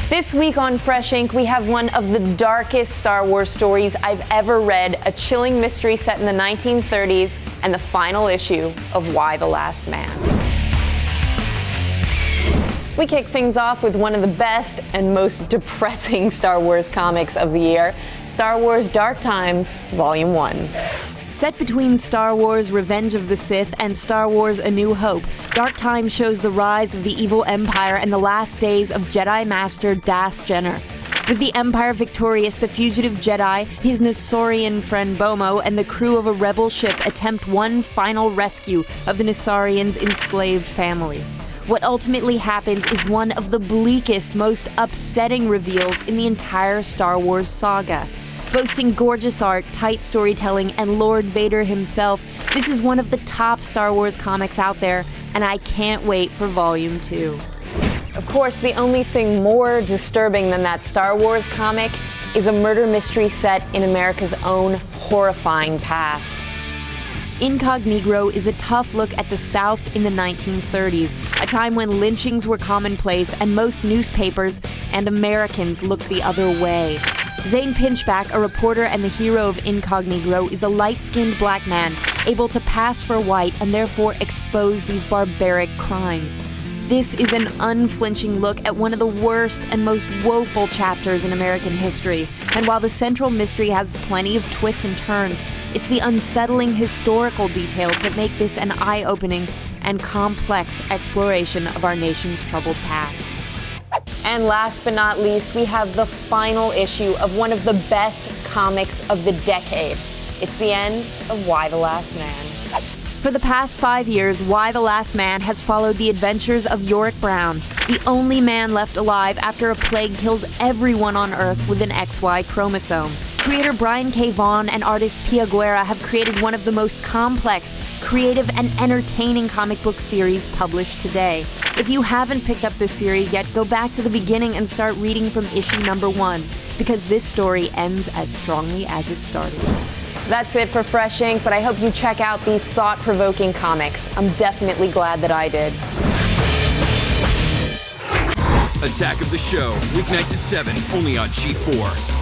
This week on Fresh Ink, we have one of the darkest Star Wars stories I've ever read, a chilling mystery set in the 1930s, and the final issue of Y: The Last Man. We kick things off with one of the best and most depressing Star Wars comics of the year, Star Wars Dark Times, Volume 1. Set between Star Wars Revenge of the Sith and Star Wars A New Hope, Dark Times shows the rise of the evil Empire and the last days of Jedi Master Darth Jenner. With the Empire victorious, the fugitive Jedi, his Nassorian friend Bomo, and the crew of a rebel ship attempt one final rescue of the Nassarians' enslaved family. What ultimately happens is one of the bleakest, most upsetting reveals in the entire Star Wars saga. Boasting gorgeous art, tight storytelling, and Lord Vader himself, this is one of the top Star Wars comics out there, and I can't wait for Volume 2. Of course, the only thing more disturbing than that Star Wars comic is a murder mystery set in America's own horrifying past. Incognito is a tough look at the South in the 1930s, a time when lynchings were commonplace and most newspapers and Americans looked the other way. Zane Pinchback, a reporter and the hero of Incognito, is a light-skinned black man able to pass for white and therefore expose these barbaric crimes. This is an unflinching look at one of the worst and most woeful chapters in American history, and while the central mystery has plenty of twists and turns, it's the unsettling historical details that make this an eye-opening and complex exploration of our nation's troubled past. And last but not least, we have the final issue of one of the best comics of the decade. It's the end of Y: The Last Man. For the past 5 years, Y: The Last Man has followed the adventures of Yorick Brown, the only man left alive after a plague kills everyone on Earth with an XY chromosome. Creator Brian K. Vaughan and artist Pia Guerra have created one of the most complex, creative, and entertaining comic book series published today. If you haven't picked up this series yet, go back to the beginning and start reading from issue number 1, because this story ends as strongly as it started. That's it for Fresh Ink, but I hope you check out these thought-provoking comics. I'm definitely glad that I did. Attack of the Show, weeknights at 7, only on G4.